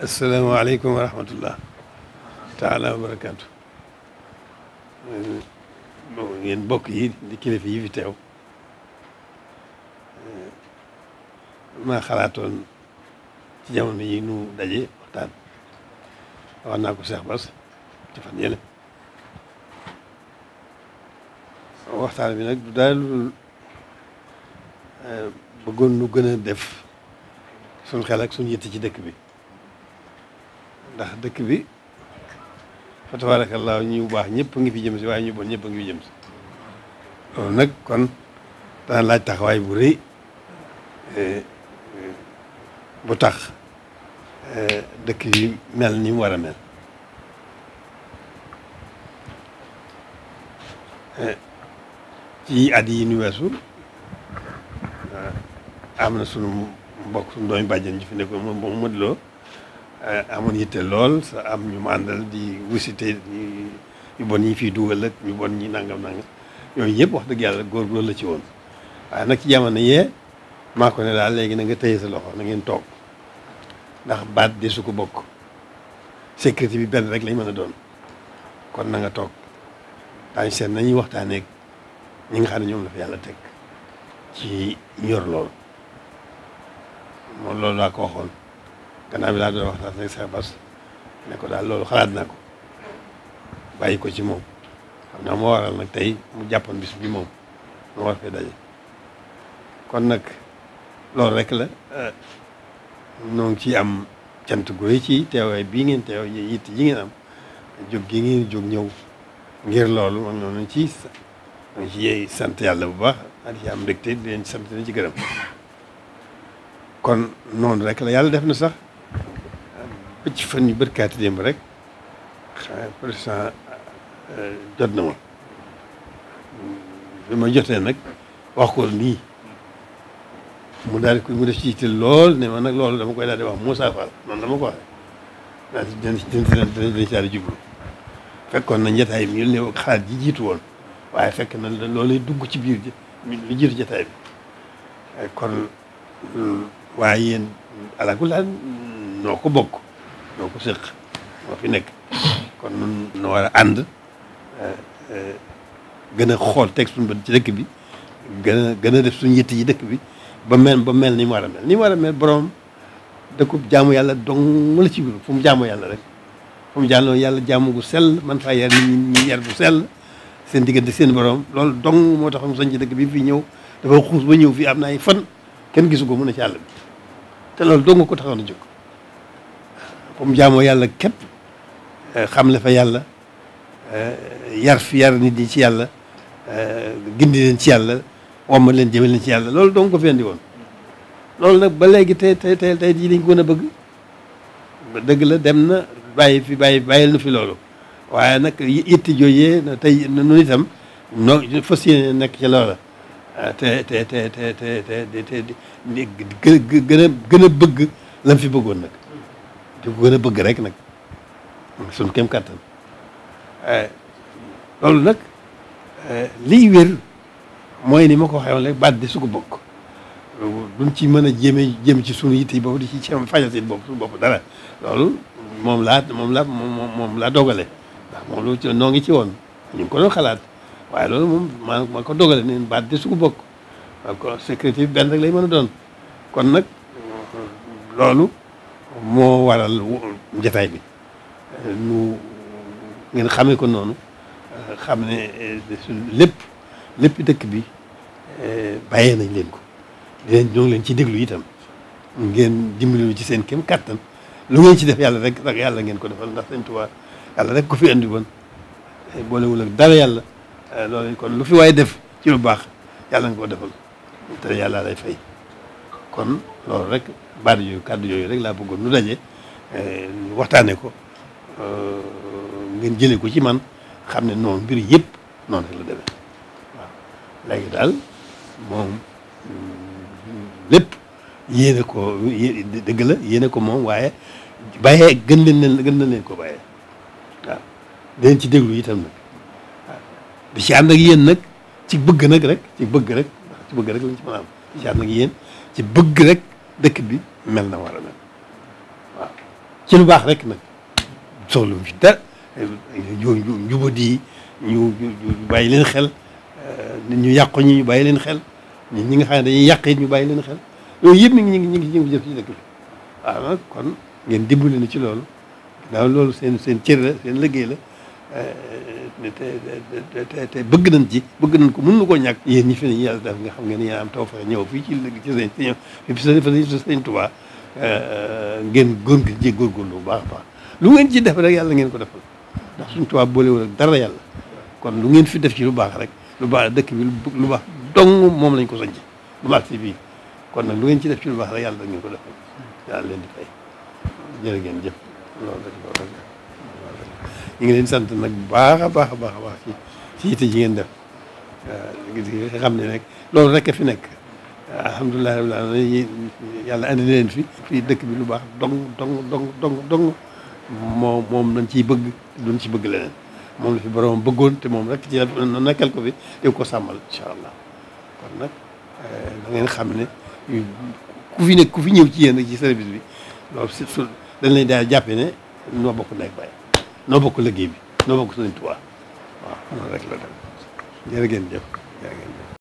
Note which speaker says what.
Speaker 1: asalaamaaleykum wa rahmatullah taala wa barakaatu. Ngeen bokk yi di kilifa yi fi teew, maa xalaatoon ci jamono yi nu daje waxtaan. wax naa ko Cheikh Bass ci fan yële. waxtaan bi nag du daal bëggoon nu gën a def suñ xel ak suñ yitte ci dëkk bi, ndax dëkk bi fa tabaarakallaa ñu baax ñëpp a ngi fi jëm si, waaye ñu bon ñëpp a ngi fi jëm si. loolu nag kon dana laaj taxawaay bu rëy bu tax dëkk bi mel ni mu war a mel. ci at yi ñu weesu am na sunu mbokk sunu doomi bàjjen ji fi nekkoon moom Modou Lo amoon yitte lool sa am ñu mu àndal di wisite ñu bon ñi fiy dugal ak ñu bon ñi nangam yooyu yëpp wax dëgg yàlla góorgóorlu la ci woon. waaye nag ci jamono yee maa ko ne daal léegi na nga tëye sa loxo na ngeen toog, ndax baat de su ko bokk sécurité bi benn rek lañ mën a doon. kon na nga toog daañu seet nañuy waxtaanee ñi nga xam ne ñoom la fa yàlla teg ci ñor lool. moom loolu laa ko waxoon gannaaw bi laa doon waxtaan ak Cheikh Bass ne ko daal loolu xalaat naa ko bàyyi ko ci moom. xam naa moo waral nag tey mu jàppoon bis bi moom mu war fee daje. kon nag loolu rek la noo ngi ciy am cant gu rëy ci teewaay bii ngeen teew yitt yi ngeen am jóg gi ngeen jóg ñëw ngir loolu moom noonu ci sant yàlla bu baax di ci am mbégte di leen sant di ci gërëm. kon noonu rek la yàlla def na sax ba ci fan yu bërkaati démb rek président jot na ma bi ma jotee nag wax ko nii mu daal di mu def ci yitte lool ne ma nag loolu dama koy daal di wax Moussa Fall noonu dama ko waxee daal dinañ ci daal di jublu. fekkoon na njataay bi ñu ne xalaat ji jiitu woon, waaye fekk na loolu dugg ci biir lu jiitu jataay bi. kon waaye yéen alaakulli noo ko bokk noo ko séq moo fi nekk. kon nun no war a ànd gën a xool teg suñu bët ci dëkk bi, gën a def suñu yitte yi dëkk bi ba mel ni mu war a mel. ni mu war a mel borom dëkkub jaamu yàlla dong la ci biir fu mu jaamu yàlla rek. fu mu jàlloo yàlla jaamu gu sell man faa yar nit ñi yar bu sell seen diggante seen borom loolu dong moo tax mu sañ ci dëkk bi fii ñëw dafa xuus ba ñëw fii am na ay fan kenn gisu ko mun a ci àll bi te loolu dong ko taxoon a jóg. fu mu jaamoo yàlla képp xam le fa yàlla yar nit ñi ci yàlla gindi leen ci yàlla womma leen jëme leen ci yàlla loolu dong ko fi andi woon. loolu nag ba léegi tey jii lañ ko gën a bëgg dëgg la dem na bàyyil nu fi loolu, waaye nag itti jooyee tey nu itam noo fas yéene nekk ci loola te gën a bëgg lam fi bëggoon nag di ko gën a bëgg rek nag suñ kem kàttan. loolu nag liy wér mooy ni ma ko waxee woon rek baat di su ko bokk duñ ci mën a jéem ci suñu yitte yi boobu di ci fajal seen bopp suñu bopp dara. loolu moom laa dogale ndax moom lu ci noo ngi ci woon ñu ngi ko doon xalaat, waaye loolu moom maa ko dogale ne baat di su ko bokk ko sécurité bi benn rek lay mën a doon. kon nag loolu moo waral njataay bi nu ngeen xamee ko noonu, xam ne lépp dëkk bi bàyyee nañ leen ko ñoo ngi leen ci déglu itam ngeen dimbali ci seen kem kattan. lu ngeen ci def yàlla rek yàlla ngeen ko defal, ndax Sëñ Tuubaa yàlla rek ko fi andi woon boolewul ak dara yàlla. loolu kon lu fi waay def ci lu baax yàlla nga ko defal te yàlla lay fay. kon loolu rek baat yooyu kàddu yooyu rek laa bëggoon nu daje waxtaanee ko ngeen jëlee ko ci man xam ne noonu mbir yëpp noonu rek la demee. waaw léegi daal moom lépp yéene ko dëgg la yéene ko moom, waaye bàyyee gën na leen ko bàyyee. waaw dinañ ci déglu itam nag waaw di ci ànd ak yéen nag ci bëgg nag rek ci bëgg rek lañ ci mën a am di ci ànd ak yéen ci bëgg rek dëkk bi mel na war a mel. waaw ci ci lu baax rek nag soxla mu fi dara njubadi ñu bàyyi leen xel nit ñu yàqu ñi ñu bàyyi leen xel ñi nga xam ne dañuy yàq it ñu bàyyi leen xel yooyu yëpp ñu ngi jëf ci dëkk bi waaw nag kon ngeen dimbali na ci loolu ginnaaw loolu seen cër la seen liggéey la te bëgg nañ ci bëgg nañ ko mën na koo ñàkk yéen ñi fi ne yàlla def nga xam ngeen yéen am taw fa ñëw fii ci sëñ Tuubaa ngeen góorgóorlu bu baax a baax lu ngeen ci def rek yàlla ngeen ko defal ndax suñ Tuubaa boolewul ak dara yàlla kon lu ngeen fi def ci lu baax rek lu baax dëkk bi lu baax dong moom lañ ko sañc lu baax si bii kon nag lu ngeen ci def ci lu baax rek yàlla ngeen ko defal yàlla leen di fay jërë ngeen jëf loolu rek ñu ngi leen sant nag bu baax a baax a baax a baax ci yitte ji ngeen def nga xam ne rek loolu rek a fi nekk alhamdulilah rabbil alamin yàlla andi leen fii dëkk bi lu baax dong moom lañ ciy bëgg duñ ci bëgg leneen moom la fi borom bëggoon te moom rek ci nekkal ko fi di ko sàmmal incha allah kon nag da ngeen xam ne ku fi ñëw ci yéen ci service bi loolu surtout dañ lay daal jàppe ne noo bokk nekk baay noo bokk liggéey bi noo bokk Sëriñ Tuubaa waaw noonu rek la dem jërë ngeen jëf